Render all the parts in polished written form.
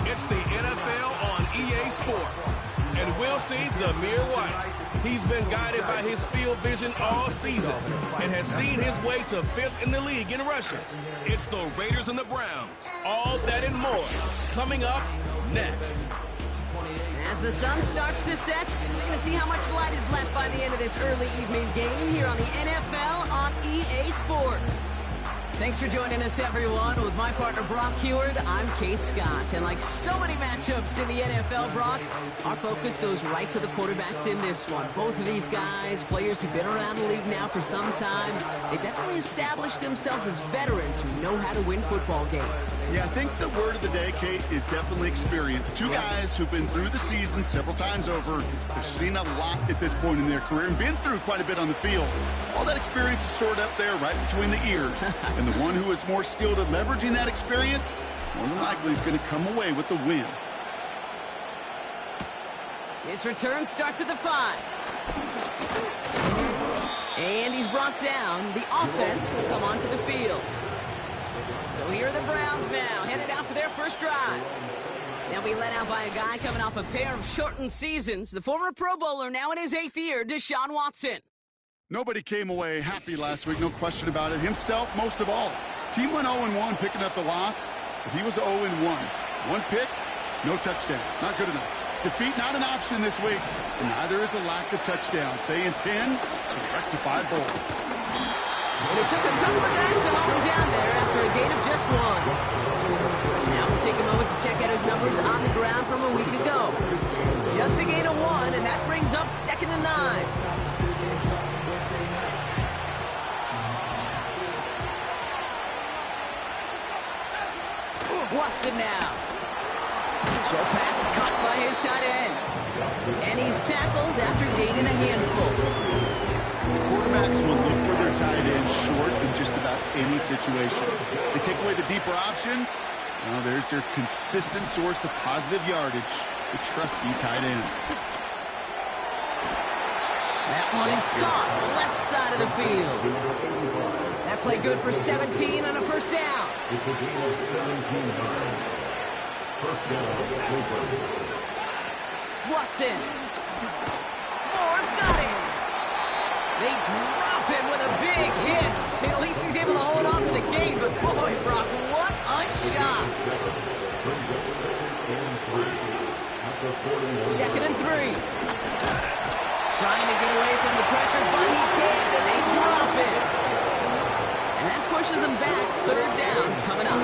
It's the NFL on EA Sports. And we'll see Zamir White. He's been guided by his field vision all season and has seen his way to 5th in the league in rushing. It's the Raiders and the Browns. All that and more coming up next. As the sun starts to set, we're going to see how much light is left by the end of this early evening game here on the NFL on EA Sports. Thanks for joining us, everyone. With my partner, Brock Heward, I'm Kate Scott. And like so many matchups in the NFL, Brock, our focus goes right to the quarterbacks in this one. Both of these guys, players who've been around the league now for some time, they definitely established themselves as veterans who know how to win football games. Yeah, I think the word of the day, Kate, is definitely experience. Two guys who've been through the season several times over, have seen a lot at this point in their career, and been through quite a bit on the field. All that experience is stored up there right between the ears. And the one who is more skilled at leveraging that experience, more than likely is going to come away with the win. His return starts at the 5. And he's brought down. The offense will come onto the field. So here are the Browns now, headed out for their first drive. They'll be led out by a guy coming off a pair of shortened seasons. The former Pro Bowler, now in his 8th year, Deshaun Watson. Nobody came away happy last week, no question about it. Himself, most of all. His team went 0-1, picking up the loss, but he was 0-1. One pick, no touchdowns. Not good enough. Defeat not an option this week, and neither is a lack of touchdowns. They intend to rectify both. And it took a couple of guys to hold him down there after a gain of just 1. Now we'll take a moment to check out his numbers on the ground from a week ago. Just a gain of 1, and that brings up 2nd and 9. Watson now. Short pass caught by his tight end. And he's tackled after gaining a handful. Quarterbacks will look for their tight end short in just about any situation. They take away the deeper options. Well, there's their consistent source of positive yardage, the trusty tight end. That one is caught left side of the field. That play good for 17 on a first down. It's a gain of 17 yards. First down, Cooper. Watson. Moore's got it. They drop him with a big hit. At least he's able to hold on for the game. But boy, Brock, what a shot. Second and 3. Trying to get away from the pressure, but he can't, and they drop it. And that pushes them back. 3rd down coming up.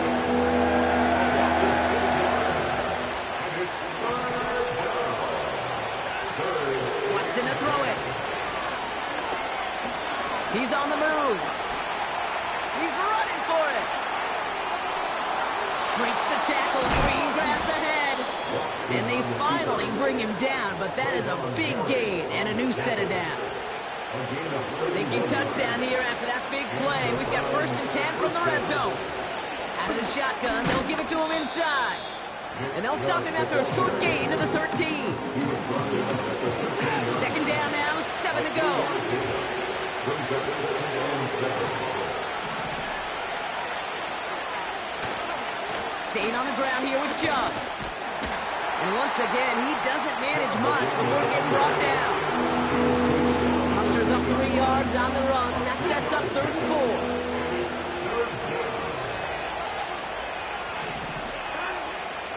Watson to throw it. He's on the move. He's running for it. Breaks the tackle. Green grass ahead. And they finally bring him down, but that is a big gain and a new set of downs. Thinking touchdown here after that big play. We've got 1st and 10 from the red zone. Out of the shotgun, they'll give it to him inside. And they'll stop him after a short gain to the 13. 2nd down now, 7 to go. Staying on the ground here with Chubb. And once again, he doesn't manage much before getting brought down. Musters up 3 yards on the run. That sets up 3rd and 4.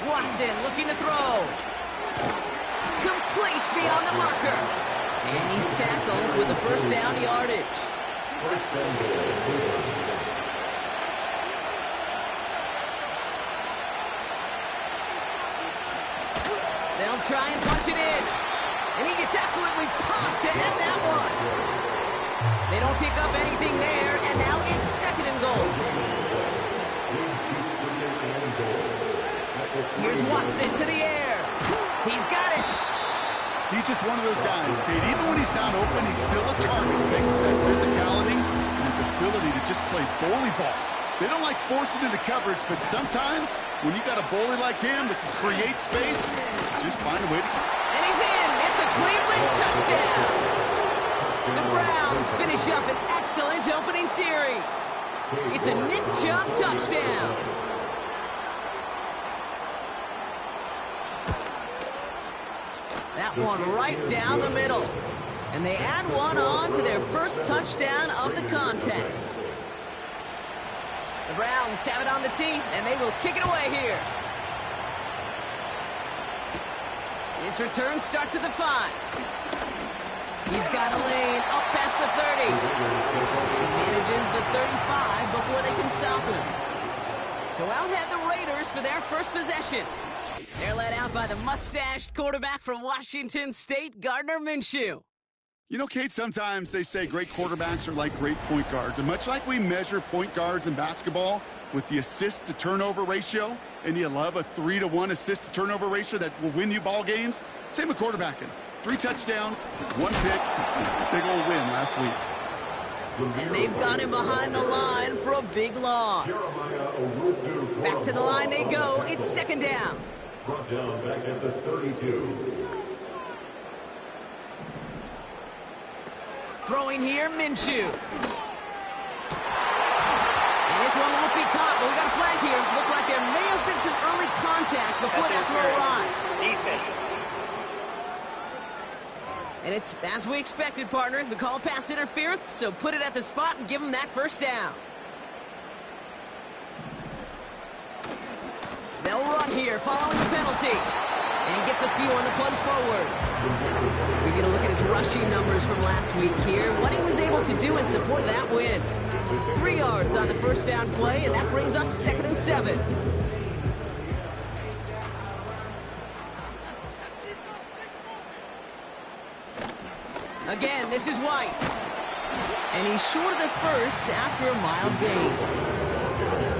Watson looking to throw. Complete beyond the marker. And he's tackled with the first down yardage. They'll try and punch it in. And he gets absolutely popped to end that one. They don't pick up anything there, and now it's 2nd and goal. Here's Watson to the air. He's got it. He's just one of those guys, Kate. Even when he's not open, he's still a target. Thanks to that physicality and his ability to just play bully ball. They don't like forcing into coverage, but sometimes when you got a bully like him that can create space, just find a way to... And he's in. It's a Cleveland touchdown. The Browns finish up an excellent opening series. It's a Nick Chubb touchdown. that one right down the middle. And they add one on to their first touchdown of the contest. The Browns have it on the tee, and they will kick it away here. His return starts at the 5. He's got a lane up past the 30. And he manages the 35 before they can stop him. So out head the Raiders for their first possession. They're led out by the mustached quarterback from Washington State, Gardner Minshew. You know, Kate, sometimes they say great quarterbacks are like great point guards. And much like we measure point guards in basketball with the assist-to-turnover ratio, and you love a 3-to-1 assist-to-turnover ratio that will win you ball games, same with quarterbacking. 3 touchdowns, 1 pick, big old win last week. And they've got him behind the line for a big loss. Back to the line they go. It's second down. Brought down back at the 32. Throwing here, Minshew. And this one won't be caught, but we got a flag here. Looked like there may have been some early contact before that throw arrived. And it's as we expected, partner. The call pass interference, so put it at the spot and give him that first down. They'll run here following the penalty. And he gets a few on the plunge forward. We're going to look at his rushing numbers from last week here. What he was able to do in support of that win. 3 yards on the first down play, and that brings up 2nd and 7. Again, this is White. And he's short of the first after a mild gain.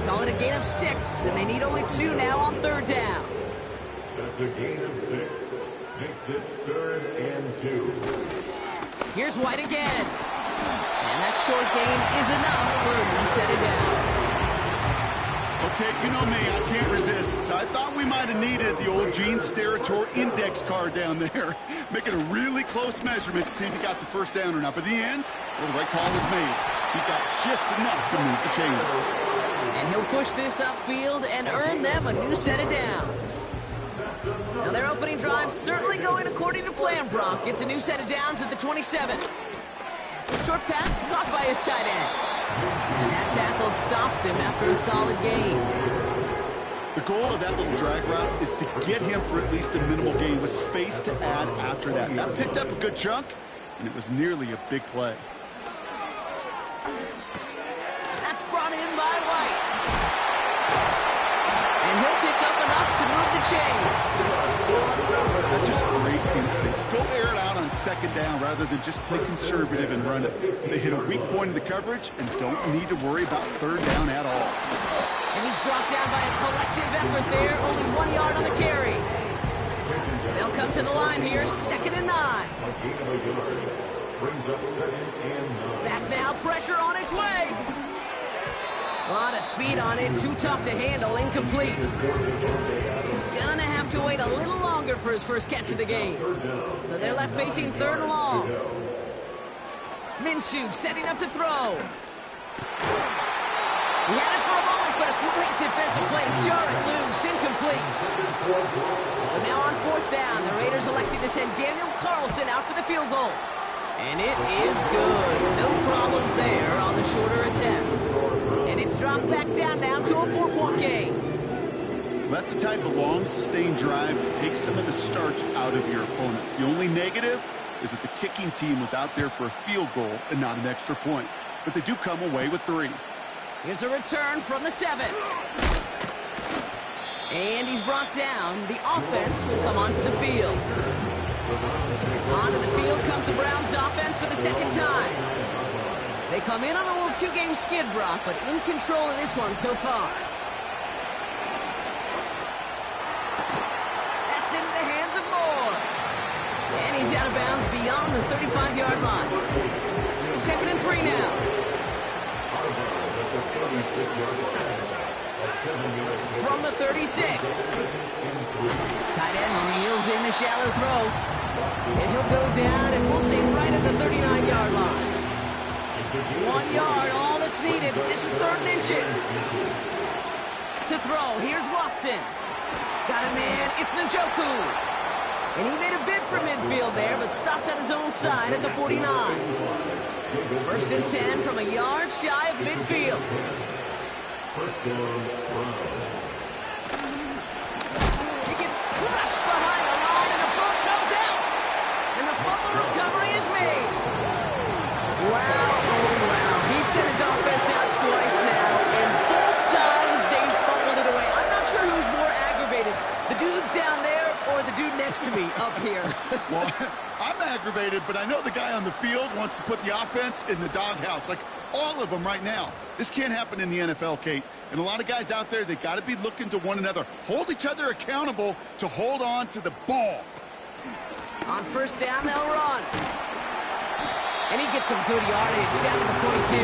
Call it a gain of 6, and they need only 2 now on 3rd down. That's a gain of 6. Makes it 3rd and 2. Here's White again. And that short gain is enough for a new set it down. Okay, you know me, I can't resist. I thought we might have needed the old Gene Steratore index card down there. Making a really close measurement to see if he got the first down or not. But in the end, well, the right call was made. He got just enough to move the chains. And he'll push this upfield and earn them a new set of downs. Now their opening drive certainly going according to plan, Brock. It's a new set of downs at the 27. Short pass caught by his tight end. And that tackle stops him after a solid gain. The goal of that little drag route is to get him for at least a minimal gain with space to add after that. That picked up a good chunk, and it was nearly a big play. That's brought in by White. And he'll pick up enough to move the chains. That's just great instincts. Go air it out on 2nd down rather than just play conservative and run it. They hit a weak point in the coverage and don't need to worry about 3rd down at all. And he's brought down by a collective effort there. Only 1 yard on the carry. They'll come to the line here. 2nd and 9. Back now. Pressure on its way. A lot of speed on it. Too tough to handle. Incomplete. Gonna have to wait a little longer for his first catch of the game. So they're left facing 3rd and long. Minshew setting up to throw. He had it for a moment, but a great defensive play to jar it loose. Incomplete. So now on 4th down, the Raiders elected to send Daniel Carlson out for the field goal. And it is good. No problems there on the shorter attempt. And it's dropped back down now to a 4-point game. That's the type of long, sustained drive that takes some of the starch out of your opponent. The only negative is that the kicking team was out there for a field goal and not an extra point. But they do come away with 3. Here's a return from the 7. And he's brought down. The offense will come onto the field. Onto the field comes the Browns offense for the 2nd time. They come in on a little 2-game skid, Brock, but in control of this one so far. That's into the hands of Moore. And he's out of bounds beyond the 35-yard line. 2nd and 3 now. From the 36. Tight end reels in the shallow throw. And he'll go down, and we'll say right at the 39-yard line. 1 yard, all that's needed. This is 3rd and inches. To throw, here's Watson. Got a man, it's Njoku. And he made a bid for midfield there, but stopped on his own side at the 49. First and 10 from a yard shy of midfield. First down, Browns. He gets crushed behind the line, and the ball comes out. And the fumble recovery is made. Wow, oh wow. He sent his offense out twice now, and both times they fumbled it away. I'm not sure who's more aggravated, the dudes down there or the dude next to me up here. Well, I'm aggravated, but I know the guy on the field wants to put the offense in the doghouse, like all of them right now. This can't happen in the NFL, Kate. And a lot of guys out there, they got to be looking to one another. Hold each other accountable to hold on to the ball. On first down, they'll run. And he gets some good yardage down to the 42.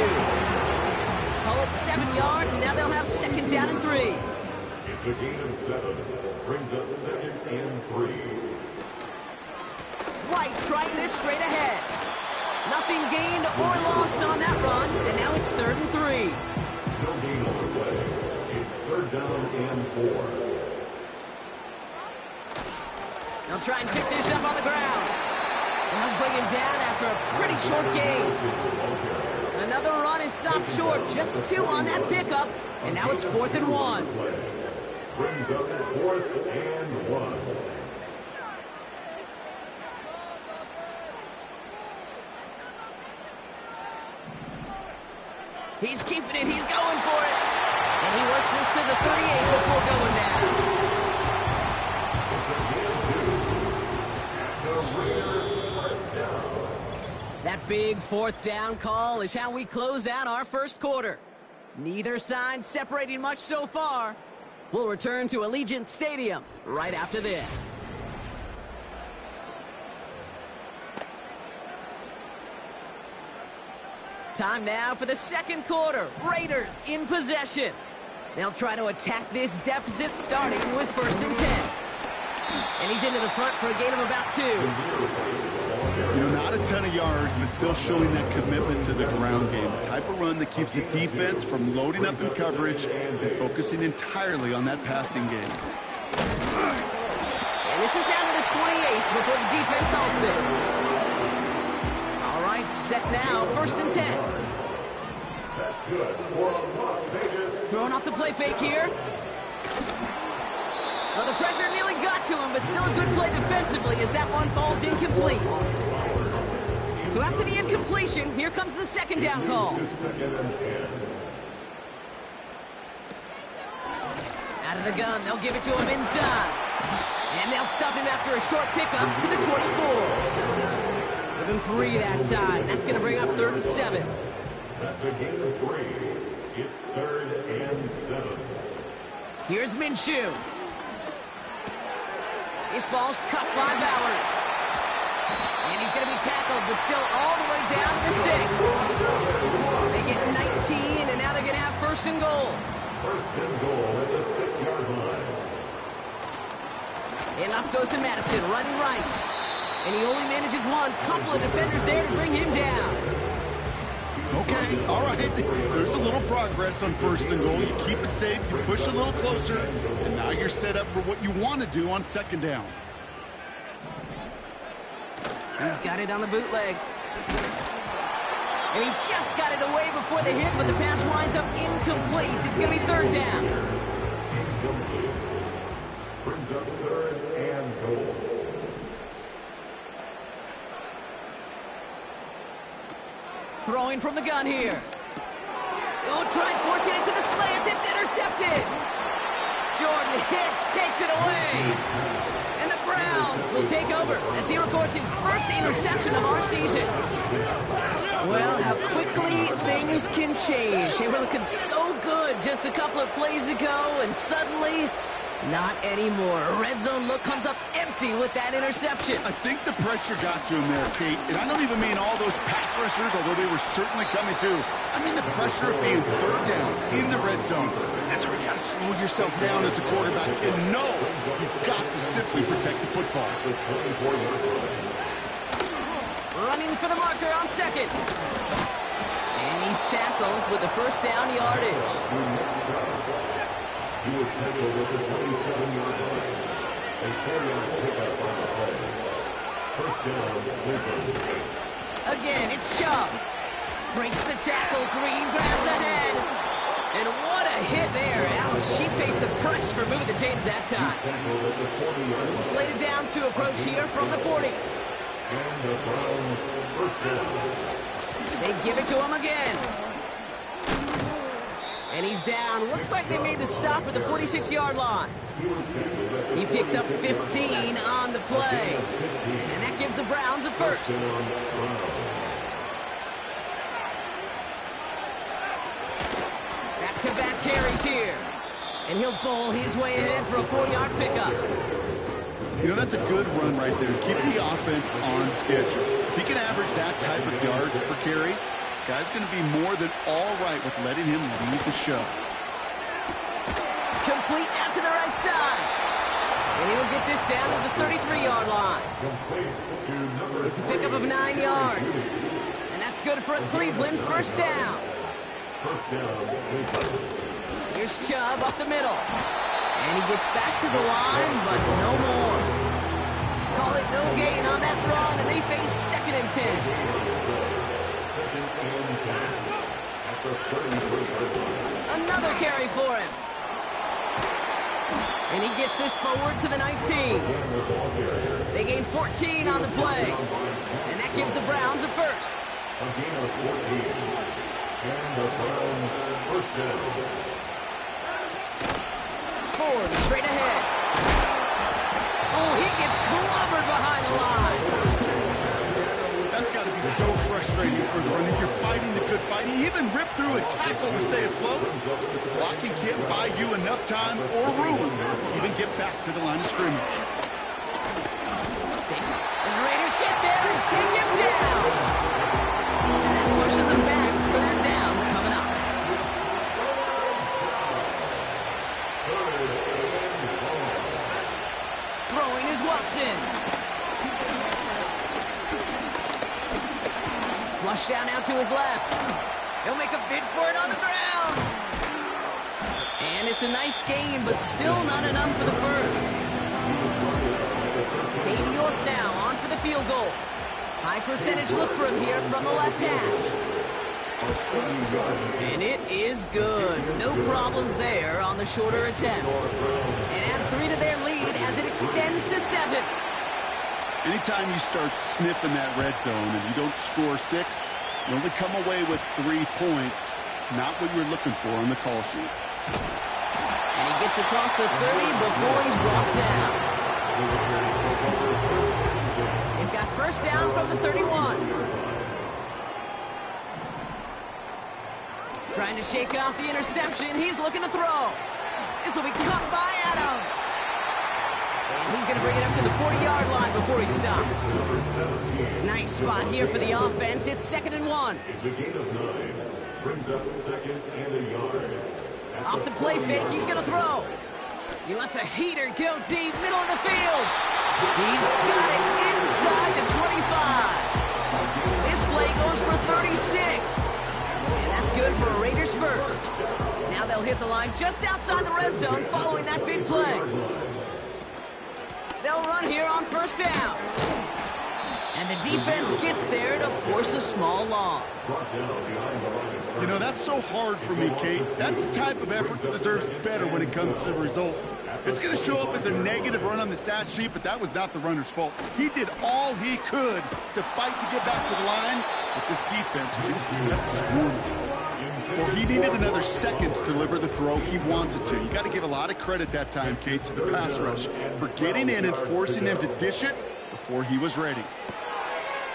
Call it 7 yards, and now they'll have second down and 3. It's a gain of 7. Brings up second and 3. White trying this straight ahead. Nothing gained or lost on that run, and now it's 3rd and 3. No gain on the play. It's 3rd down and 4. They'll try and pick this up on the ground. And they'll bring him down after a pretty short gain. Another run is stopped short. Just 2 on that pickup. And now it's 4th and 1. Brings up 4th and 1. He's keeping it. He's going for it. And he works this to the 38 before going down. That big 4th down call is how we close out our first quarter. Neither side separating much so far. We'll return to Allegiant Stadium right after this. Time now for the second quarter. Raiders in possession. They'll try to attack this deficit starting with 1st and 10. And he's into the front for a gain of about 2. You know, not a ton of yards, but still showing that commitment to the ground game. The type of run that keeps the defense from loading up in coverage and focusing entirely on that passing game. And this is down to the 28 before the defense halts it. All right, set now, 1st and 10. That's good for Las Vegas. Throwing off the play fake here. Well, the pressure nearly got to him, but still a good play defensively as that one falls incomplete. So after the incompletion, here comes the second down call. Out of the gun, they'll give it to him inside. And they'll stop him after a short pickup to the 24. Give him 3 that time. That's going to bring up 3rd and 7. That's a gain of 3. It's 3rd and 7. Here's Minshew. This ball's cut by Bowers. And he's going to be tackled, but still all the way down to the 6. They get 19, and now they're going to have 1st and goal. 1st and goal at the 6-yard line. And off goes to Madison, running right. And he only manages one. Couple of defenders there to bring him down. Okay, all right. There's a little progress on 1st and goal. You keep it safe, you push a little closer, and now you're set up for what you want to do on 2nd down. He's got it on the bootleg. And he just got it away before the hit, but the pass winds up incomplete. It's going to be 3rd down. Incomplete. Brings up 3rd and goal. Throwing from the gun here. Oh, try and force it into the slants. It's intercepted. Jordan hits, takes it away. And the Browns will take over as he records his first interception of our season. Well, how quickly things can change. They were looking so good just a couple of plays ago, and suddenly, not anymore. A red zone look comes up empty with that interception. I think the pressure got to him there, Kate. And I don't even mean all those pass rushers, although they were certainly coming too. I mean the pressure of being 3rd down in the red zone. That's where you got to slow yourself down as a quarterback and know you've got to simply protect the football. Running for the marker on 2nd. And he's tackled with the 1st down yardage. He was tackled at the 27-yard line. A carry-out pickup on the play. First down, Lincoln. Again, it's Chubb. Breaks the tackle. Green grabs ahead. And what a hit there. Ouch, she faced the press for moving the chains that time. Slated downs to approach here from the 40. And the Browns first down. They give it to him again. And he's down. Looks like they made the stop at the 46-yard line. He picks up 15 on the play. And that gives the Browns a first. Back-to-back carries here. And he'll bowl his way ahead for a 40-yard pickup. You know, that's a good run right there. Keep the offense on schedule. If he can average that type of yards per carry, this guy's going to be more than all right with letting him lead the show. Complete out to the right side. And he'll get this down to the 33-yard line. It's a pickup of 9 yards. And that's good for a Cleveland first down. Here's Chubb up the middle. And he gets back to the line, but no more. Call it no gain on that run, and they face 2nd and 10. Another carry for him. And he gets this forward to the 19. They gain 14 on the play. And that gives the Browns a first. Ford straight ahead. Oh, he gets clobbered behind the line. That's got to be so frustrating for the runner. You're fighting the good fight. He even ripped through a tackle to stay afloat. Blocking can't buy you enough time or room to even get back to the line of scrimmage. And the Raiders get there and take him down. And that pushes him back. 3rd down coming up. Throwing is Watson. Flush down now to his left. He'll make a bid for it on the ground. And it's a nice game, but still not enough for the first. Katie York now on for the field goal. High percentage look for him here from the left hash. And it is good. No problems there on the shorter attempt. And add 3 to their lead as it extends to 7. Anytime you start sniffing that red zone and you don't score 6, you only come away with 3 points. Not what you're looking for on the call sheet. And he gets across the 30 before he's brought down. They've got first down from the 31. Trying to shake off the interception. He's looking to throw. This will be caught by Adams. And he's going to bring it up to the 40-yard line before he stops. Nice spot here for the offense. It's 2nd and 1. It's a gain of 9. Brings up 2nd and a yard. Off the play fake, he's going to throw. He lets a heater go deep, middle of the field. He's got it inside the 25. This play goes for 36. And that's good for a Raiders first. Now they'll hit the line just outside the red zone following that big play. They'll run here on first down. And the defense gets there to force a small loss. You know, that's so hard for me, Kate. That's the type of effort that deserves better when it comes to the results. It's going to show up as a negative run on the stat sheet, but that was not the runner's fault. He did all he could to fight to get back to the line, but this defense just kept swarming. Well, he needed another second to deliver the throw he wanted to. You got to give a lot of credit that time, Kate, to the pass rush for getting in and forcing him to dish it before he was ready.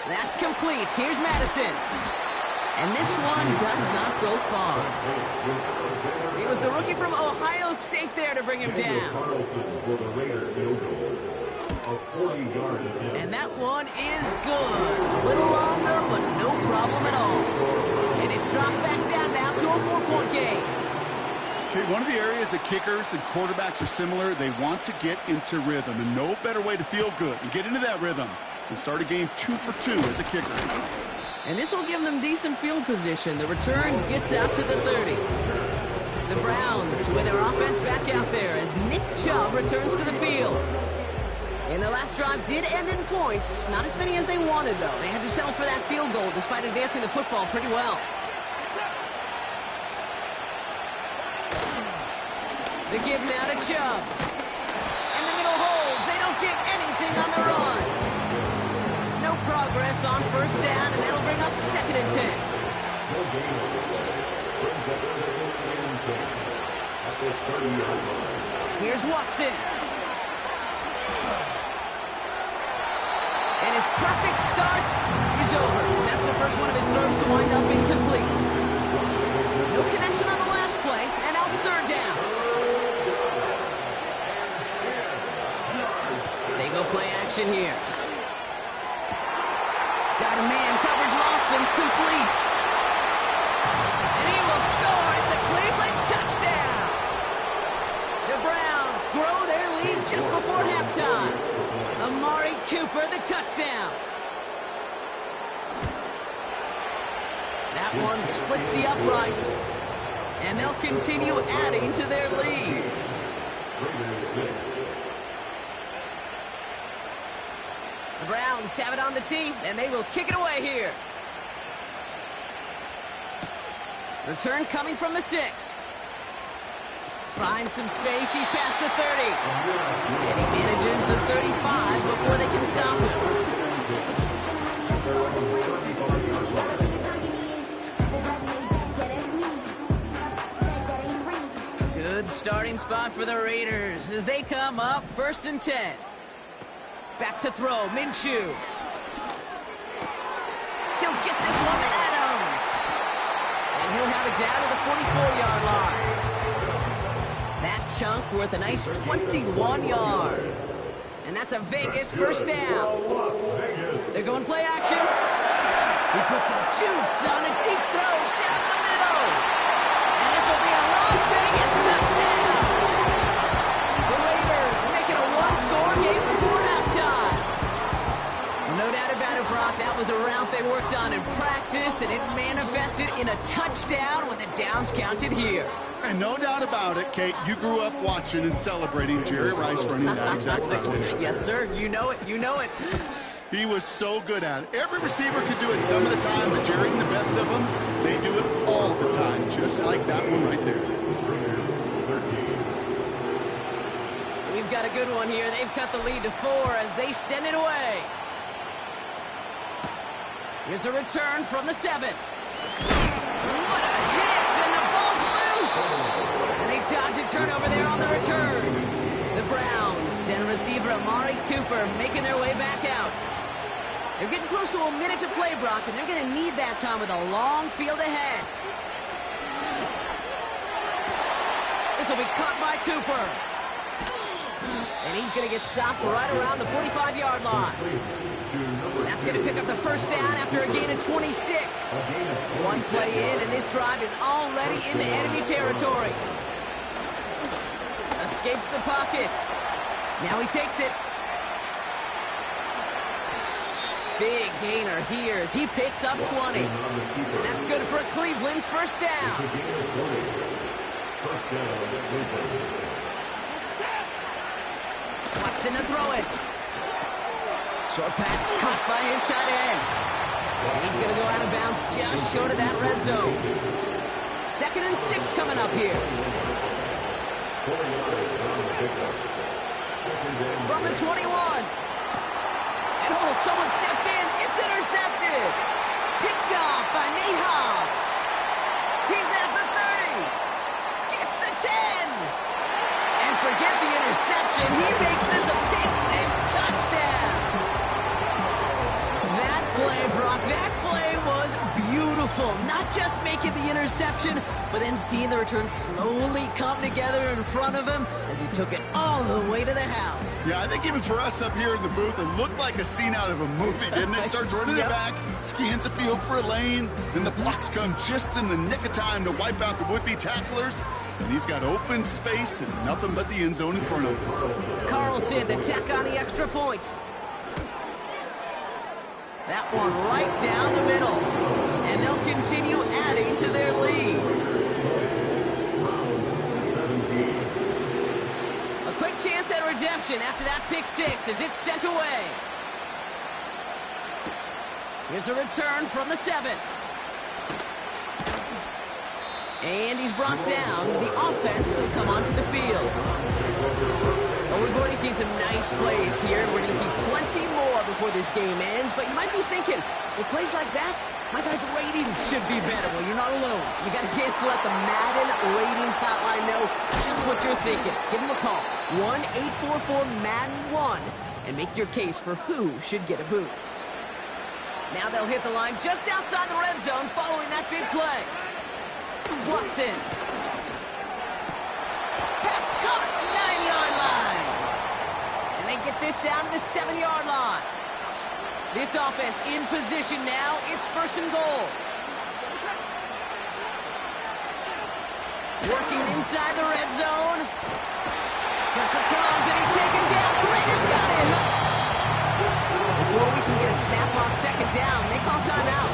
That's complete. Here's Madison. And this one does not go far. It was the rookie from Ohio State there to bring him down. And that one is good. A little longer, but no problem at all. And it's dropped back down now to a 4-point game. Okay, one of the areas that kickers and quarterbacks are similar, they want to get into rhythm. And no better way to feel good and get into that rhythm and start a game 2 for 2 as a kicker. And this will give them decent field position. The return gets out to the 30. The Browns with their offense back out there as Nick Chubb returns to the field. And their last drive did end in points. Not as many as they wanted, though. They had to settle for that field goal despite advancing the football pretty well. The give now to Chubb. And the middle holds. They don't get anything on the run. No progress on first down, and that'll bring up 2nd and 10. Here's Watson. And his perfect start is over. That's the first one of his throws to wind up incomplete. No connection on the last play, and now it's 3rd down. They go play action here. Got a man, coverage lost him, complete. And he will score. It's a Cleveland touchdown. The Browns grow their lead just before halftime. Amari Cooper, the touchdown. That one splits the uprights. And they'll continue adding to their lead. The Browns have it on the tee, and they will kick it away here. Return coming from the 6. Finds some space. He's past the 30. And he manages the 35 before they can stop him. Good starting spot for the Raiders as they come up 1st and 10. Back to throw. Minshew. He'll get this one to Adams. And he'll have it down to the 44-yard line. That chunk worth a nice 21 yards. And that's a Vegas first down. They're going play action. He puts some juice on a deep throw down the middle. And this will be a Las Vegas touchdown. The Raiders making a one-score game before halftime. No doubt about it, Brock. That was a route they worked on in practice, and it manifested in a touchdown with the downs counted here. And no doubt about it, Kate, you grew up watching and celebrating Jerry Rice running that exact route. Yes, sir. You know it. You know it. He was so good at it. Every receiver could do it some of the time, but Jerry and the best of them, they do it all the time, just like that one right there. We've got a good one here. They've cut the lead to 4 as they send it away. Here's a return from the 7. What a hit, and the ball's loose. And they dodge a turnover there on the return. The Browns and receiver Amari Cooper making their way back out. They're getting close to a minute to play, Brock, and they're going to need that time with a long field ahead. This will be caught by Cooper. And he's going to get stopped right around the 45-yard line. That's going to pick up the first down after a gain of 26. One play in, and this drive is already into enemy territory. Escapes the pocket. Now he takes it. Big gainer here as he picks up 20. And that's good for a Cleveland first down. Watson to throw it. Short pass caught by his tight end. He's going to go out of bounds just short of that red zone. 2nd and 6 coming up here. From the 21. And someone stepped in. It's intercepted. Picked off by Nate Hobbs. He's at the 30. Gets the 10. And forget the interception. He makes this a pick-6 touchdown. That play, Brock, that play was beautiful. Not just making the interception, but then seeing the return slowly come together in front of him as he took it all the way to the house. Yeah, I think even for us up here in the booth, it looked like a scene out of a movie, didn't it? Starts running it back, scans the field for a lane, then the blocks come just in the nick of time to wipe out the would-be tacklers, and he's got open space and nothing but the end zone in front of him. Carlson to tack on the extra point. That one right down the middle. And they'll continue adding to their lead. A quick chance at redemption after that pick six as it's sent away. Here's a return from the 7. And he's brought down. The offense will come onto the field. Well, we've already seen some nice plays here. We're going to see plenty more before this game ends. But you might be thinking, with plays like that, my guys' ratings should be better. Well, you're not alone. You got a chance to let the Madden ratings hotline know just what you're thinking. Give them a call, 1-844-MADDEN-1, and make your case for who should get a boost. Now they'll hit the line just outside the red zone following that big play. Watson. Pass caught, 9-yard line. And they get this down to the 7-yard line. This offense in position now. It's first and goal. Working inside the red zone. Pressure comes and he's taken down. The Raiders got him. Before we can get a snap on second down, they call timeout.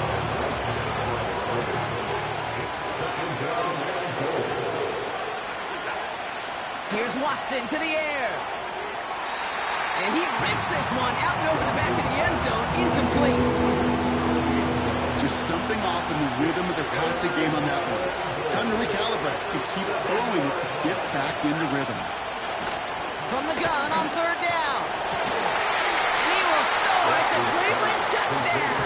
Here's Watson to the air. And he rips this one out and over the back of the end zone. Incomplete. Just something off in the rhythm of the passing game on that one. Time to recalibrate and keep throwing it to get back into rhythm. From the gun on third down. And he will score. It's a Cleveland touchdown.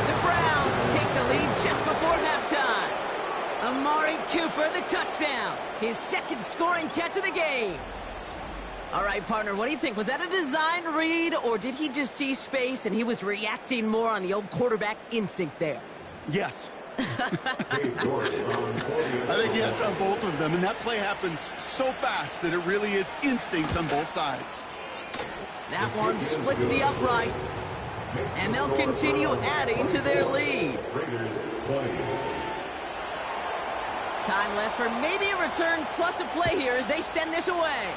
The Browns take the lead just before halftime. Amari Cooper, the touchdown. His second scoring catch of the game. All right, partner, what do you think? Was that a design read, or did he just see space and he was reacting more on the old quarterback instinct there? Yes. I think yes on both of them, and that play happens so fast that it really is instincts on both sides. That one splits the uprights, and they'll continue adding to their lead. Time left for maybe a return plus a play here as they send this away.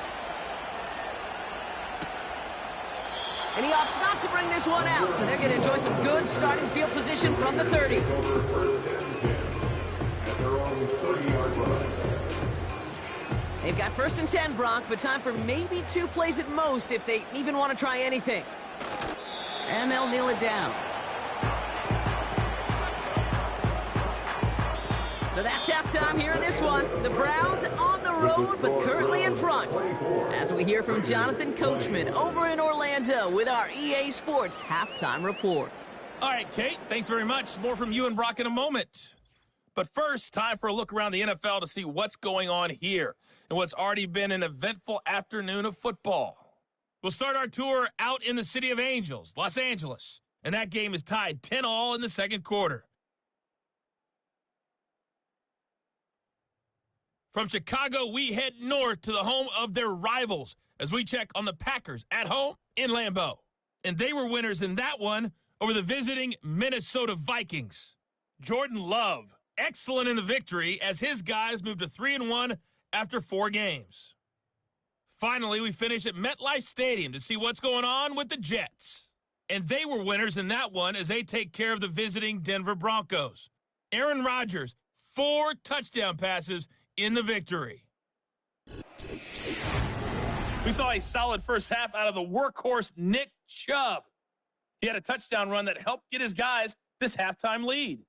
And he opts not to bring this one out, so they're going to enjoy some good starting field position from the 30. They've got first and 10, Brock, but time for maybe 2 plays at most if they even want to try anything. And they'll kneel it down. So that's halftime here in this one. The Browns on the road, but currently in front. As we hear from Jonathan Coachman over in Orlando with our EA Sports halftime report. All right, Kate, thanks very much. More from you and Brock in a moment. But first, time for a look around the NFL to see what's going on here and what's already been an eventful afternoon of football. We'll start our tour out in the City of Angels, Los Angeles, and that game is tied 10-all in the second quarter. From Chicago, we head north to the home of their rivals as we check on the Packers at home in Lambeau. And they were winners in that one over the visiting Minnesota Vikings. Jordan Love, excellent in the victory as his guys moved to 3-1 after 4 games. Finally, we finish at MetLife Stadium to see what's going on with the Jets. And they were winners in that one as they take care of the visiting Denver Broncos. Aaron Rodgers, 4 touchdown passes in the victory. We saw a solid first half out of the workhorse Nick Chubb. He had a touchdown run that helped get his guys this halftime lead.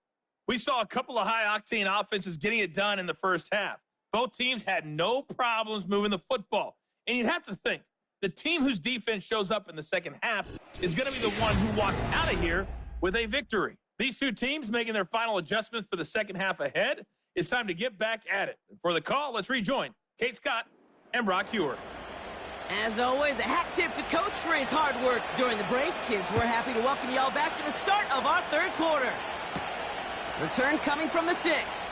We saw a couple of high-octane offenses getting it done in the first half. Both teams had no problems moving the football. And you'd have to think, the team whose defense shows up in the second half is going to be the one who walks out of here with a victory. These two teams making their final adjustments for the second half ahead. It's time to get back at it. For the call, let's rejoin Kate Scott and Brock Huer. As always, a hat tip to Coach for his hard work during the break. As we're happy to welcome y'all back to the start of our third quarter. Return coming from the 6.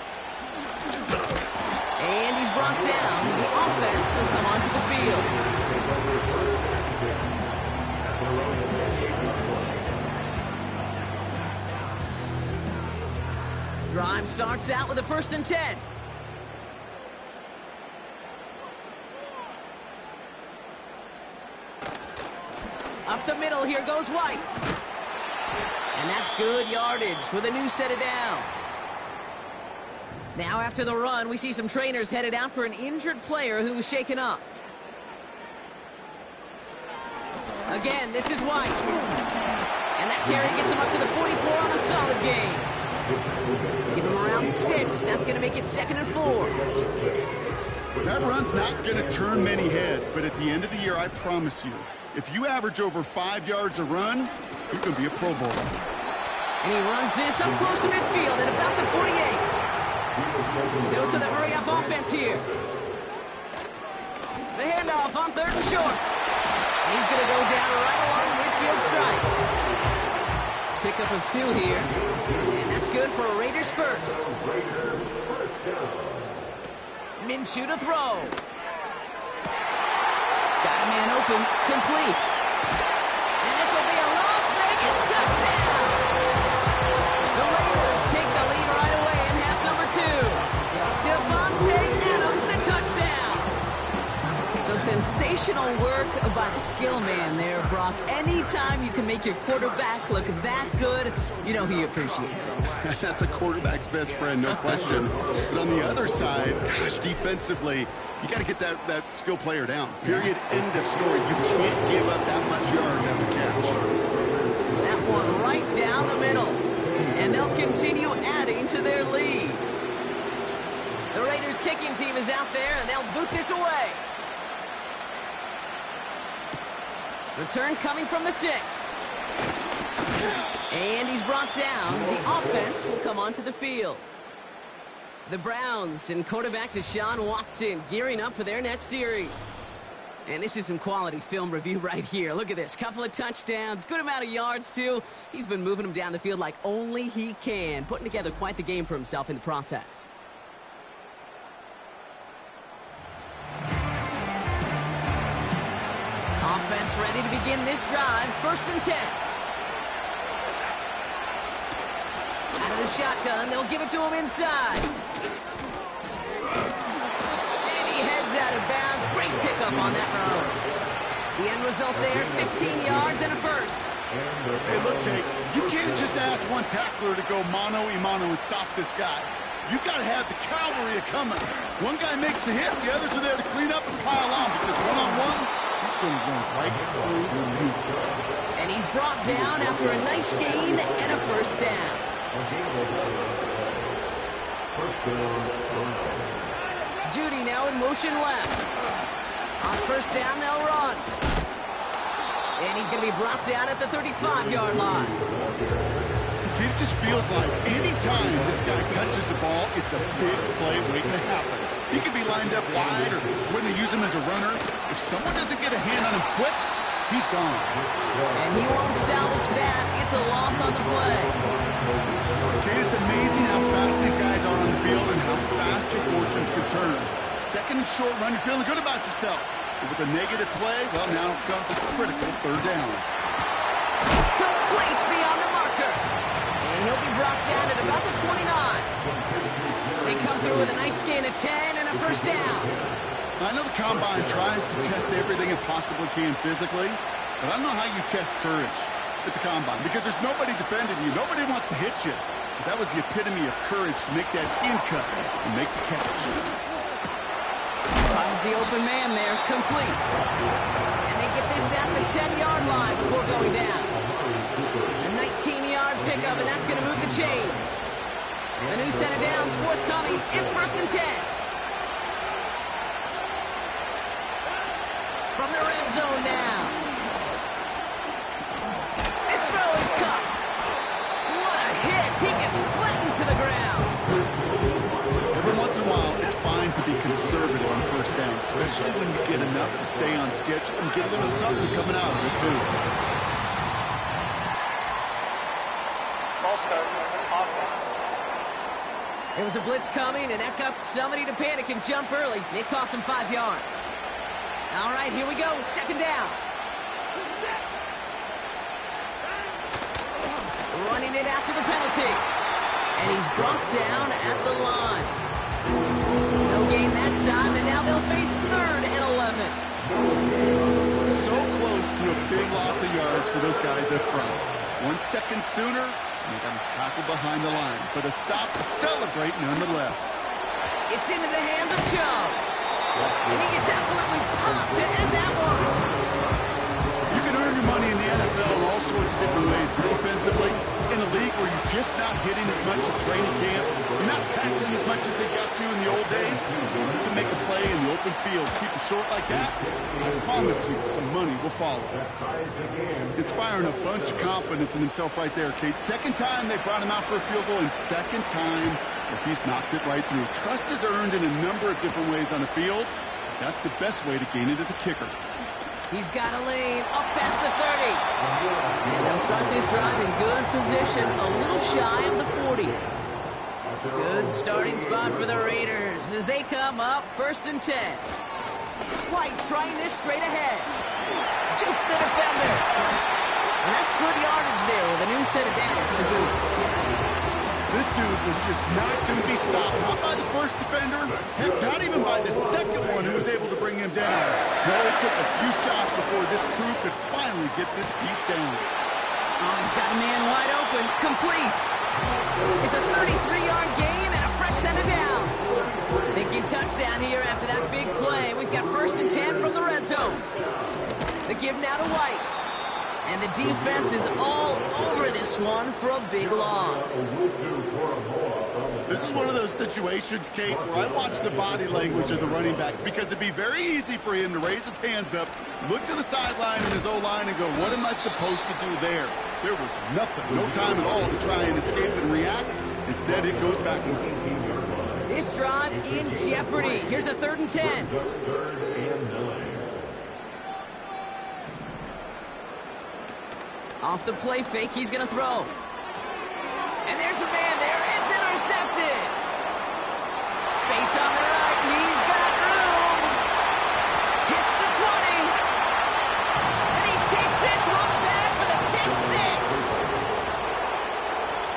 And he's brought down. The offense will come onto the field. Drive starts out with a first and 10. Up the middle, here goes White. And that's good yardage with a new set of downs. Now after the run, we see some trainers headed out for an injured player who was shaken up. Again, this is White. And that carry gets him up to the 44 on a solid gain. Give him around 6. That's going to make it 2nd and 4. That run's not going to turn many heads, but at the end of the year, I promise you, if you average over 5 yards a run, you're going to be a Pro Bowler. And he runs this up close to midfield at about the 48. Dose of the hurry-up offense here. The handoff on 3rd and short. And he's going to go down right along the midfield stripe. Pickup of 2 here. And that's good for a Raiders first. Minshew to throw. Got a man open. Complete. And this will be a Las Vegas touchdown. The Raiders take the lead right away in half number 2. Devontae Adams, the touchdown. So sensational work by the skill man there, Brock. Anytime you can make your quarterback look that good, you know he appreciates it. That's a quarterback's best friend, no question. But on the other side, gosh, defensively, you got to get that skill player down. Period. End of story. You can't give up that much yards after catch. That one right down the middle. And they'll continue adding to their lead. The Raiders kicking team is out there, and they'll boot this away. Return coming from the 6. And he's brought down. The offense will come onto the field. The Browns and quarterback Deshaun Watson gearing up for their next series. And this is some quality film review right here. Look at this. Couple of touchdowns. Good amount of yards, too. He's been moving them down the field like only he can. Putting together quite the game for himself in the process. Offense ready to begin this drive. 1st and 10. Out of the shotgun, they'll give it to him inside. And he heads out of bounds. Great pickup on that run. The end result there, 15 yards and a first. Hey, look, Kate, you can't just ask one tackler to go mano-a-mano and stop this guy. You got to have the cavalry coming. One guy makes a hit, the others are there to clean up and pile on, because one-on-one, he's going to run right through you. And he's brought down after a nice gain and a first down. Judy now in motion left. On first down, they'll run. And he's going to be brought down at the 35-yard line. It just feels like any time this guy touches the ball, it's a big play waiting to happen. He could be lined up wide or when they use him as a runner. If someone doesn't get a hand on him quick, he's gone. And he won't salvage that. It's a loss on the play. Okay, it's amazing how fast these guys are on the field and how fast your fortunes can turn. 2nd and short run, you're feeling good about yourself. But with a negative play, well, now comes a critical 3rd down. Complete beyond the marker. And he'll be brought down at about the 29. They come through with a nice gain of 10 and a first down. I know the Combine tries to test everything it possibly can physically, but I don't know how you test courage at the Combine because there's nobody defending you. Nobody wants to hit you. But that was the epitome of courage to make that in-cut and make the catch. Finds the open man there, complete. And they get this down to the 10-yard line before going down. A 19-yard pickup, and that's going to move the chains. A new set of downs forthcoming. It's 1st and 10. From the red zone now. This throw is cut. What a hit. He gets flattened to the ground. Every once in a while, it's fine to be conservative on 1st down, especially when you get enough to stay on schedule and get a little something coming out of it, too. There was a blitz coming, and that got somebody to panic and jump early. It cost him 5 yards. All right, here we go. 2nd down. Running it after the penalty. And he's brought down at the line. No gain that time, and now they'll face 3rd and 11. So close to a big loss of yards for those guys up front. 1 second sooner, and they got to tackle behind the line. But a stop to celebrate nonetheless. It's into the hands of Joe. And he gets absolutely popped to end that one. You can earn your your money in the NFL in all sorts of different ways, but defensively, in a league where you're just not hitting as much at training camp, you're not tackling as much as they got to in the old days, you can make a play in the open field, keep it short like that, I promise you some money will follow. Inspiring a bunch of confidence in himself right there, Kate. Second time they brought him out for a field goal, and second time where he's knocked it right through. Trust is earned in a number of different ways on the field. That's the best way to gain it as a kicker. He's got a lane up past the 30. And they'll start this drive in good position, a little shy of the 40. Good starting spot for the Raiders as they come up 1st and 10. White trying this straight ahead. Juke the defender. And that's good yardage there with a new set of downs to boot. This dude was just not going to be stopped. Not by the first defender, heck, not even by the second one who was able to bring him down. No, it took a few shots before this crew could finally get this piece down. Oh, he's got a man wide open. Complete. It's a 33-yard gain and a fresh set of downs. Thinking touchdown here after that big play. We've got 1st and 10 from the red zone. The give now to White. And the defense is all over this one for a big loss. This is one of those situations, Kate, where I watch the body language of the running back because it'd be very easy for him to raise his hands up, look to the sideline in his O-line and go, what am I supposed to do there? There was nothing, no time at all to try and escape and react. Instead, it goes backwards. This drive in jeopardy. Here's a 3rd and 10. Off the play fake, he's going to throw. And there's a man there. It's intercepted. Space on the right. He's got room. Hits the 20. And he takes this one back for the pick 6.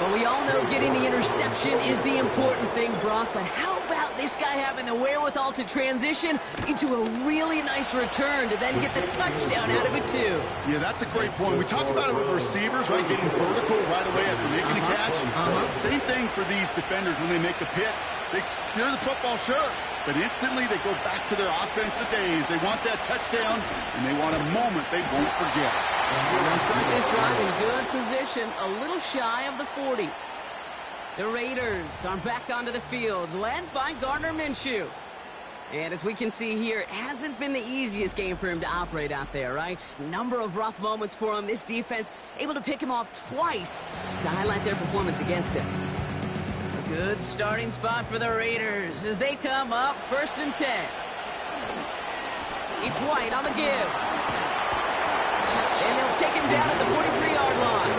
But we all know getting the interception is the important thing, Brock. But how about this guy having the wherewithal to transition into a really nice return to then get the touchdown out of it, too? Yeah, that's a great point. We talk about it with receivers, right, getting vertical right away after making a catch. Same thing for these defenders when they make the pick. They secure the football, sure, but instantly they go back to their offensive days. They want that touchdown, and they want a moment they won't forget. They'll start this drive in good position, a little shy of the 40. The Raiders are back onto the field, led by Gardner Minshew. And as we can see here, it hasn't been the easiest game for him to operate out there, right? Number of rough moments for him. This defense able to pick him off twice to highlight their performance against him. A good starting spot for the Raiders as they come up 1st and 10. It's White on the give. And they'll take him down at the 43-yard line.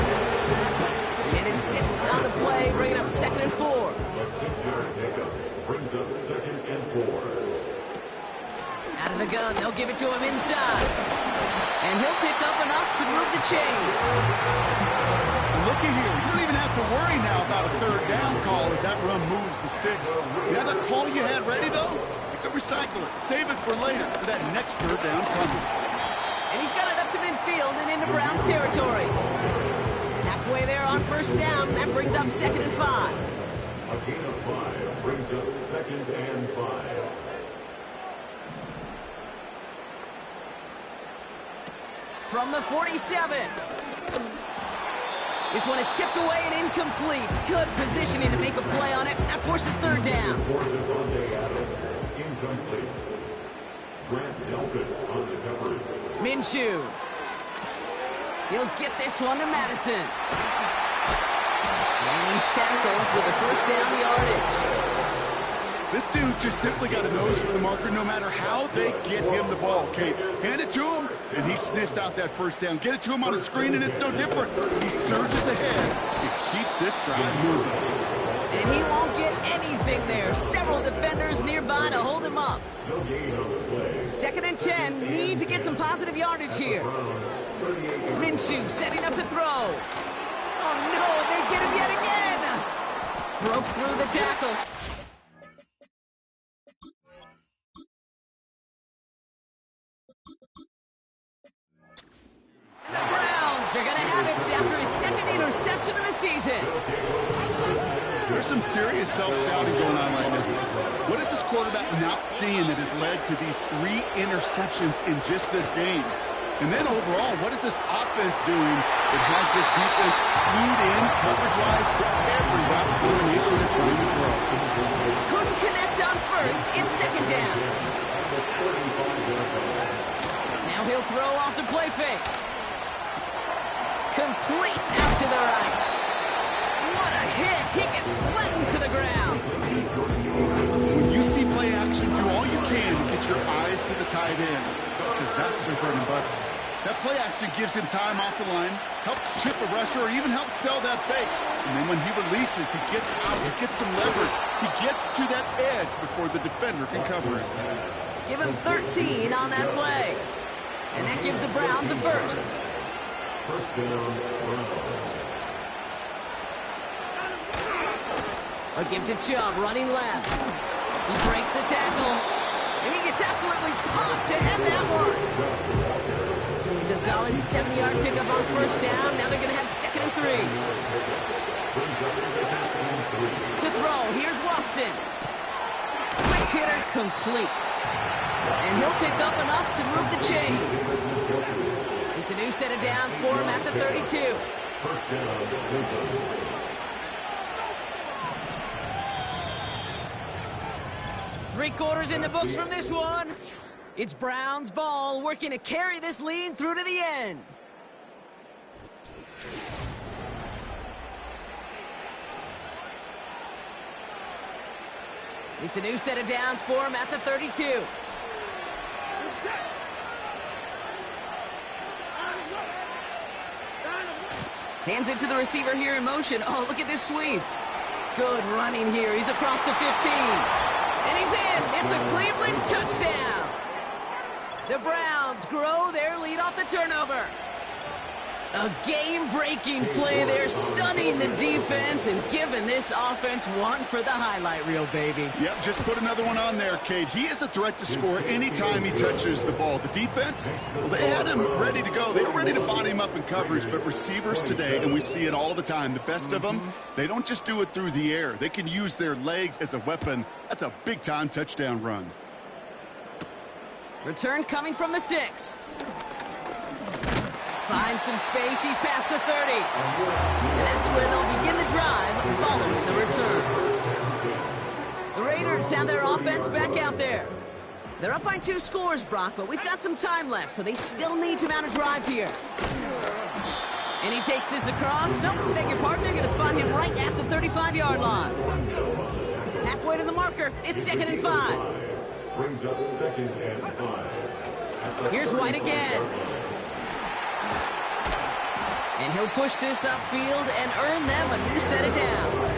Minute 6 on the play, bringing up 2nd and 4. A 6-yard pickup brings up 2nd and 4. Out of the gun, they'll give it to him inside. And he'll pick up enough to move the chains. Looky here, you don't even have to worry now about a 3rd down call as that run moves the sticks. The other call you had ready, though, you could recycle it, save it for later for that next 3rd down coming. And he's got it up to midfield and into Browns territory. Halfway there on 1st down, that brings up 2nd and 5. A gain of 5 brings up 2nd and 5. From the 47. This one is tipped away and incomplete. Good positioning to make a play on it. That forces 3rd down. Incomplete. Grant Delpit on the coverage. Minshew. He'll get this one to Madison. And he's tackled with a 1st down yardage. This dude just simply got a nose for the marker no matter how they get him the ball, Kate. Hand it to him, and he sniffs out that 1st down. Get it to him on a screen, and it's no different. He surges ahead and keeps this drive moving. And he won't get anything there. Several defenders nearby to hold him up. 2nd and 10. Need to get some positive yardage here. Minshew setting up to throw. Oh, no, they get him yet again. Broke through the tackle. And the Browns are going to have it after his 2nd interception of the season. There's some serious self-scouting going on right now. What is this quarterback not seeing that has led to these 3 interceptions in just this game? And then overall, what is this offense doing that has this defense clued in coverage-wise to every route combination they're trying to throw? Couldn't connect on first. It's second down. Now he'll throw off the play fake. Complete out to the right. What a hit. He gets flattened to the ground. When you see play action, do all you can to get your eyes to the tight end, because that's their bread and butter. That play action gives him time off the line, helps chip a rusher, or even helps sell that fake. And then when he releases, he gets out, he gets some leverage. He gets to that edge before the defender can cover him. Give him 13 on that play. And that gives the Browns a first. First down, A give to Chubb, running left. He breaks a tackle. And he gets absolutely popped to end that one. It's a solid 70-yard pickup on first down. Now they're going to have 2nd and 3. To throw, here's Watson. Quick hitter complete. And he'll pick up enough to move the chains. It's a new set of downs for him at the 32. First down, 3 quarters in the books from this one. It's Browns ball, working to carry this lead through to the end. It's a new set of downs for him at the 32. Hands it to the receiver here in motion. Oh, look at this sweep. Good running here. He's across the 15. And he's in. It's a Cleveland touchdown. The Browns grow their lead off the turnover. A game-breaking play there, stunning the defense and giving this offense one for the highlight reel, baby. Yep, just put another one on there, Cade. He is a threat to score anytime he touches the ball. The defense, well, they had him ready to go. They were ready to body him up in coverage, but receivers today, and we see it all the time, the best of them, they don't just do it through the air. They can use their legs as a weapon. That's a big-time touchdown run. Return coming from the 6. Finds some space. He's past the 30. And that's where they'll begin the drive following the return. The Raiders have their offense back out there. They're up by 2 scores, Brock, but we've got some time left, so they still need to mount a drive here. And he takes this across. Nope, beg your pardon. They're going to spot him right at the 35-yard line. Halfway to the marker. It's 2nd and 5. brings up 2nd and 5. Here's White again. And he'll push this upfield and earn them a new set of downs.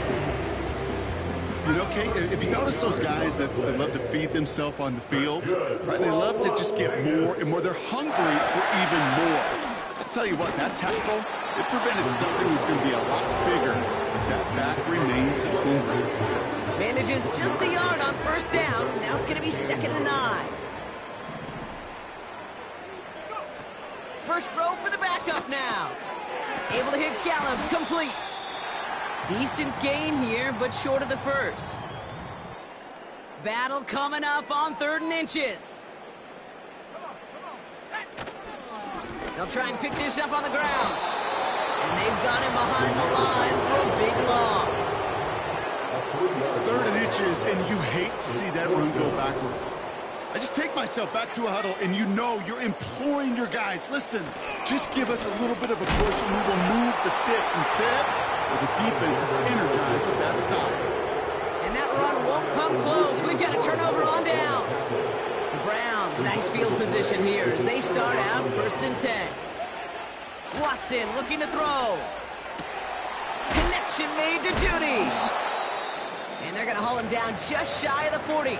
You know, Kate, if you notice those guys that love to feed themselves on the field, right? They love to just get more and more. They're hungry for even more. I tell you what, that tackle, it prevented something that's going to be a lot bigger. That back remains hungry. Manages just a yard on first down. Now it's going to be 2nd and 9. First throw for the backup now. Able to hit Gallup, complete. Decent gain here, but short of the first. Battle coming up on 3rd and inches. They'll try and pick this up on the ground. And they've got him behind the line for a big loss. 3rd and inches, and you hate to see that run go backwards. I just take myself back to a huddle, and you know you're imploring your guys, listen, just give us a little bit of a push, and we will move the sticks. Instead, well, the defense is energized with that stop. And that run won't come close. We've got a turnover on downs. The Browns, nice field position here as they start out 1st and 10. Watson looking to throw. Connection made to Judy. And they're going to haul him down just shy of the 40.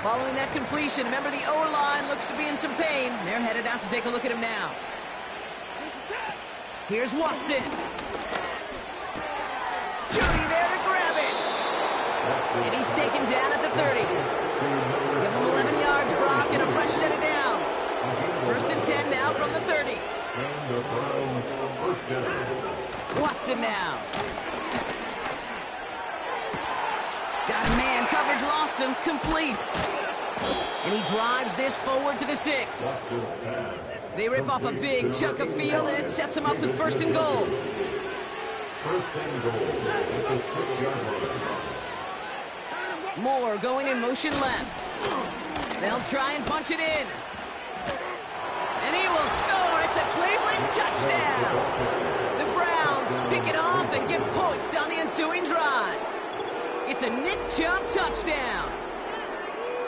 Following that completion, remember the O-line looks to be in some pain. They're headed out to take a look at him now. Here's Watson. Judy there to grab it. And he's taken down at the 30. Give him 11 yards, Brock, and a fresh set of downs. 1st and 10 now from the 30. Watson now. Got a man, coverage lost him, complete. And he drives this forward to the 6. They rip off a big chunk of field, and it sets them up with 1st and goal. First and goal at the 6-yard line. Moore going in motion left. They'll try and punch it in. And he will score. It's a Cleveland touchdown. The Browns pick it off and get points on the ensuing drive. It's a Nick Chubb touchdown.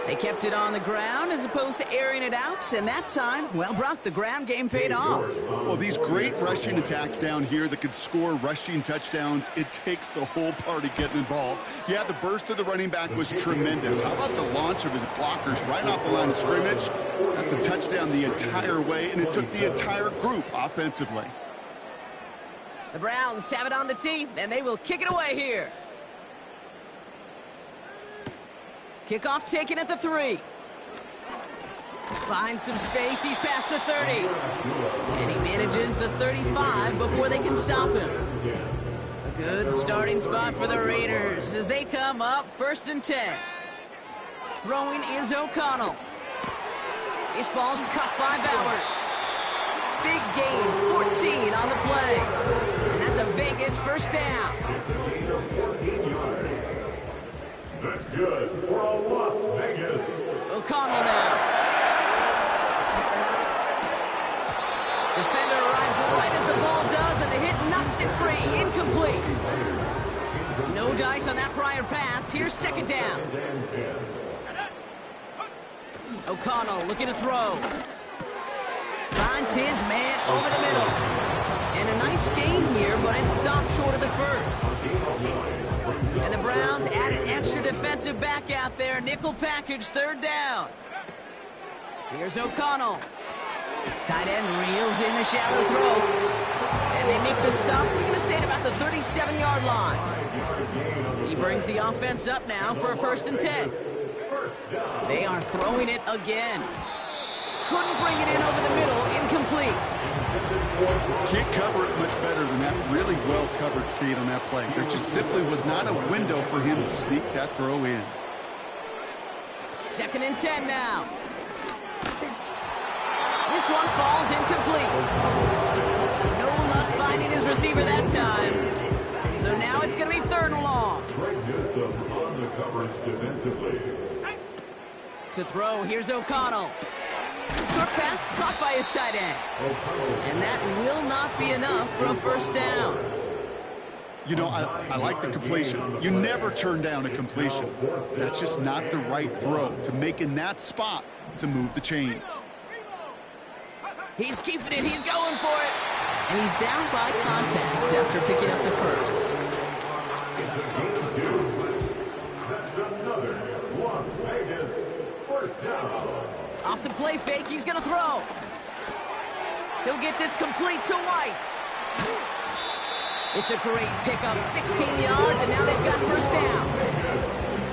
They kept it on the ground as opposed to airing it out, and that time, well, Brock, the ground game paid off. Well, these great rushing attacks down here that could score rushing touchdowns, it takes the whole party getting involved. Yeah, the burst of the running back was tremendous. How about the launch of his blockers right off the line of scrimmage? That's a touchdown the entire way, and it took the entire group offensively. The Browns have it on the tee, and they will kick it away here. Kickoff taken at the 3. Finds some space. He's past the 30. And he manages the 35 before they can stop him. A good starting spot for the Raiders as they come up 1st and 10. Throwing is O'Connell. This ball's cut by Bowers. Big gain, 14 on the play. And that's a Vegas 1st down. It's a gain of 14 yards. That's good for a Las Vegas. O'Connell now. Defender arrives right as the ball does, and the hit knocks it free. Incomplete. No dice on that prior pass. Here's 2nd down. O'Connell looking to throw. Finds his man over the middle. And a nice gain here, but it stopped short of the 1st. And the Browns add an extra defensive back out there. Nickel package, 3rd down. Here's O'Connell. Tight end reels in the shallow throw. And they make the stop. We're going to say it about the 37-yard line. He brings the offense up now for a 1st and 10. They are throwing it again. Couldn't bring it in over the middle. Incomplete. Can't cover it much better than that. Really well covered, Kate, on that play. There just simply was not a window for him to sneak that throw in. 2nd and 10 now. This one falls incomplete. No luck finding his receiver that time. So now it's going to be 3rd and long. Great system on the coverage defensively. To throw, here's O'Connell. Short pass caught by his tight end. And that will not be enough for a 1st down. You know, I like the completion. You never turn down a completion. That's just not the right throw to make in that spot to move the chains. He's keeping it. He's going for it. And he's down by contact after picking up the 1st. That's another Las Vegas 1st down. Off the play fake, he's going to throw. He'll get this complete to White. It's a great pickup, 16 yards, and now they've got 1st down.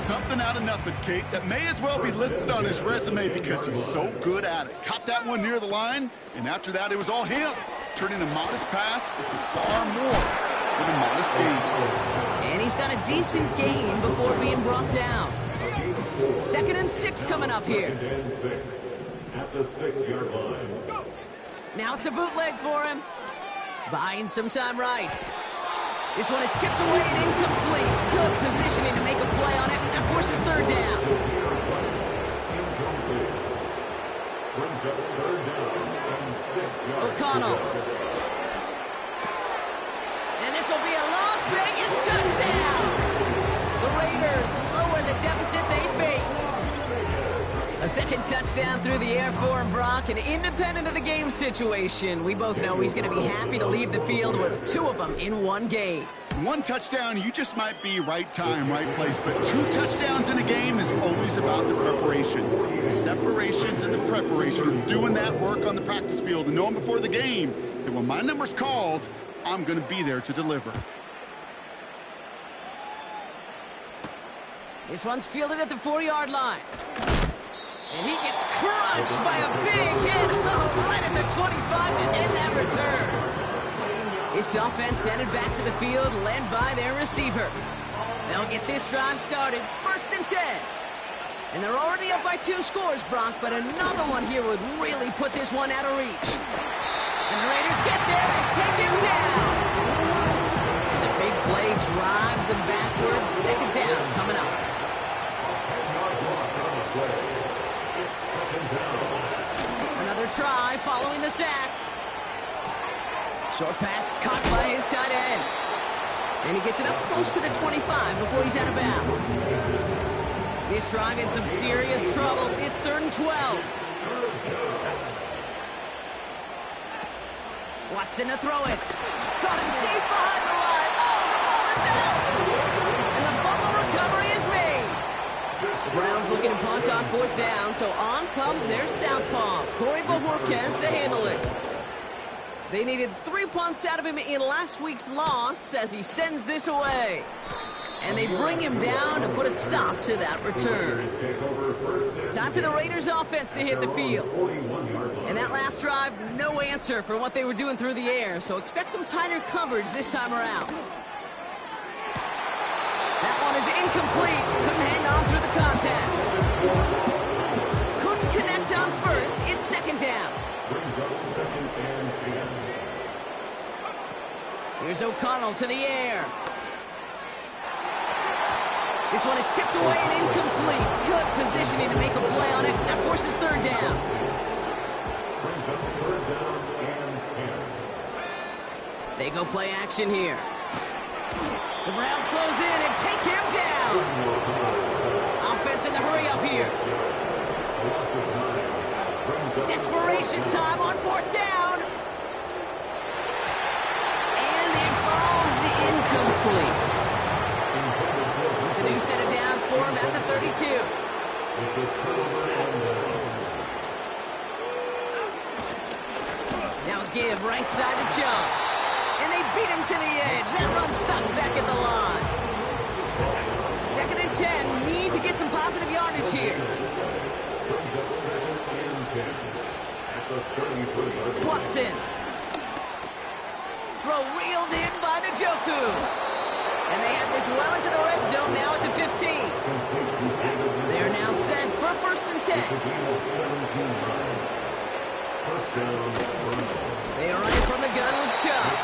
Something out of nothing, Kate, that may as well be listed on his resume because he's so good at it. Caught that one near the line, and after that, it was all him. Turning a modest pass into far more than a modest gain. And he's got a decent gain before being brought down. 2nd and 6 coming up here. 2nd and 6 at the 6-yard line. Now it's a bootleg for him. Buying some time right. This one is tipped away and incomplete. Good positioning to make a play on it. That forces 3rd down. Brings up 3rd down and 6 yards. O'Connell. And this will be a Las Vegas touchdown. The Raiders lower the deficit they face. A 2nd touchdown through the air for him, Brock, and independent of the game situation, we both know he's going to be happy to leave the field with 2 of them in one game. 1 touchdown, you just might be right time, right place, but 2 touchdowns in a game is always about the preparation. The separations and the preparation. It's doing that work on the practice field and knowing before the game that when my number's called, I'm going to be there to deliver. This one's fielded at the 4-yard line. And he gets crunched by a big hit right at the 25 to end that return. This offense headed back to the field, led by their receiver. They'll get this drive started. 1st and 10. And they're already up by 2 scores, Brock, but another one here would really put this one out of reach. And the Raiders get there and take him down. And the big play drives them backwards. Second down coming up. Another try following the sack. Short pass caught by his tight end. And he gets it up close to the 25 before he's out of bounds. This drive in some serious trouble. It's 3rd and 12. Watson to throw it. Got him deep behind the line. Oh, the ball is out! And the fumble recovery is made. The Browns looking to punt on 4th down, so on comes their southpaw, Corey Bojorquez, to handle it. They needed 3 punts out of him in last week's loss as he sends this away. And they bring him down to put a stop to that return. Time for the Raiders offense to hit the field. And that last drive, no answer for what they were doing through the air, so expect some tighter coverage this time around. That one is incomplete. Couldn't hang on through the contact. Couldn't connect on first. It's 2nd down. Here's O'Connell to the air. This one is tipped away and incomplete. Good positioning to make a play on it. That forces 3rd down. They go play action here. The Browns close in and take him down. Offense in the hurry up here. Desperation time on 4th down. And it falls incomplete. It's a new set of downs for him at the 32. Now give right side to Chubb. And they beat him to the edge. That run stopped back at the line. 2nd and 10. Need to get some positive yardage here. Watson. Throw reeled in by Njoku. And they have this well into the red zone now at the 15. They're now set for 1st and 10. They are running from the gun with Chubb.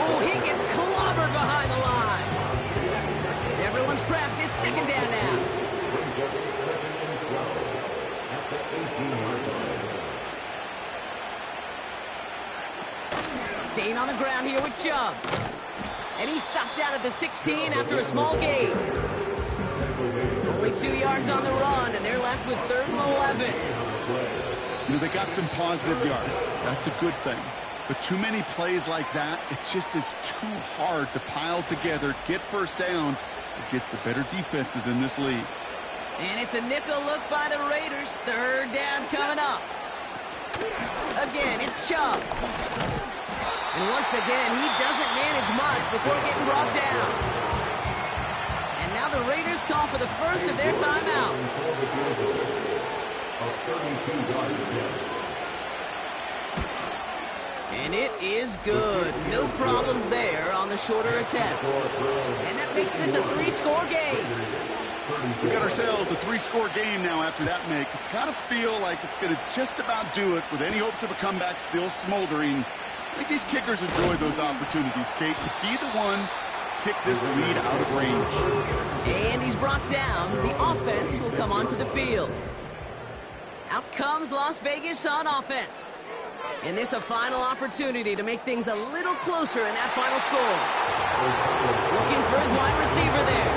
Oh, he gets clobbered behind the line. Everyone's prepped. It's 2nd down now. Staying on the ground here with Chubb. And he stopped out at the 16 after a small gain. Only 2 yards on the run, and they're left with 3rd and 11. You know, they got some positive yards. That's a good thing. But too many plays like that, it just is too hard to pile together, get 1st downs. It gets the better defenses in this league. And it's a nickel look by the Raiders. 3rd down coming up. Again, it's Chubb. And once again, he doesn't manage much before getting brought down. And now the Raiders call for the first of their timeouts. And it is good. No problems there on the shorter attempt. And that makes this a 3-score game. We got ourselves a 3-score game now after that make. It's got to feel like it's going to just about do it with any hopes of a comeback still smoldering. I think these kickers enjoy those opportunities, Kate, to be the one to kick this lead out of range. And he's brought down. The offense will come onto the field. Out comes Las Vegas on offense. And this a final opportunity to make things a little closer in that final score. Looking for his wide receiver there.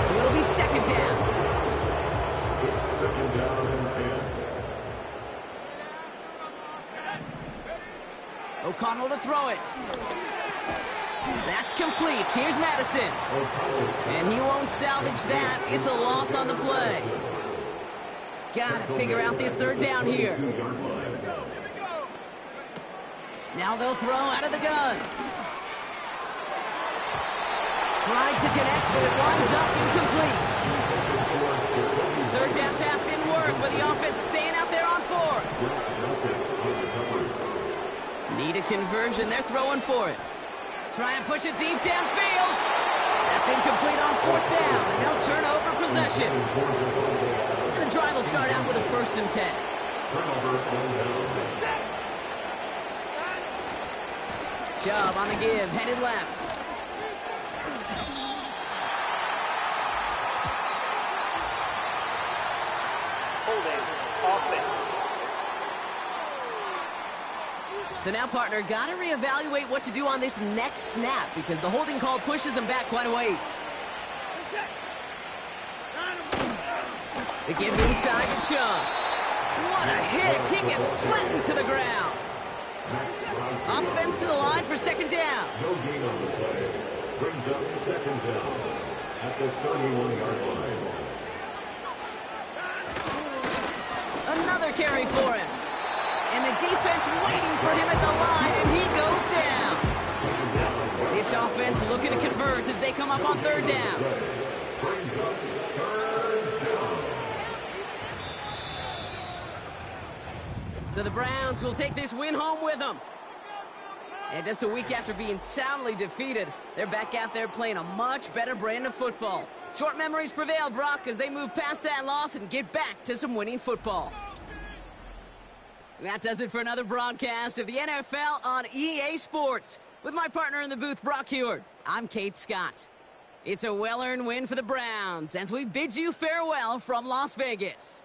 So it'll be 2nd down. O'Connell to throw it. That's complete. Here's Madison. And he won't salvage that. It's a loss on the play. Got to figure out this 3rd down here. Now they'll throw out of the gun. Tried to connect, but it winds up incomplete. 3rd down pass didn't work, but the offense staying out there on 4th. Need a conversion. They're throwing for it. Trying to push it deep downfield. That's incomplete on 4th down, and they'll turn over possession. And the drive will start out with a 1st and 10. Chubb on the give, headed left. So now, partner, got to reevaluate what to do on this next snap because the holding call pushes him back quite a ways. The give inside to Chubb. What a hit! He gets flattened to the ground. Offense to the line for 2nd down. No gain on the play. Brings up 2nd down at the 31-yard line. Another carry for him. And the defense waiting for him at the line, and he goes down. This offense looking to convert as they come up on 3rd down. Brings up 3rd down. So the Browns will take this win home with them. And just a week after being soundly defeated, they're back out there playing a much better brand of football. Short memories prevail, Brock, as they move past that loss and get back to some winning football. That does it for another broadcast of the NFL on EA Sports. With my partner in the booth, Brock Heward, I'm Kate Scott. It's a well-earned win for the Browns as we bid you farewell from Las Vegas.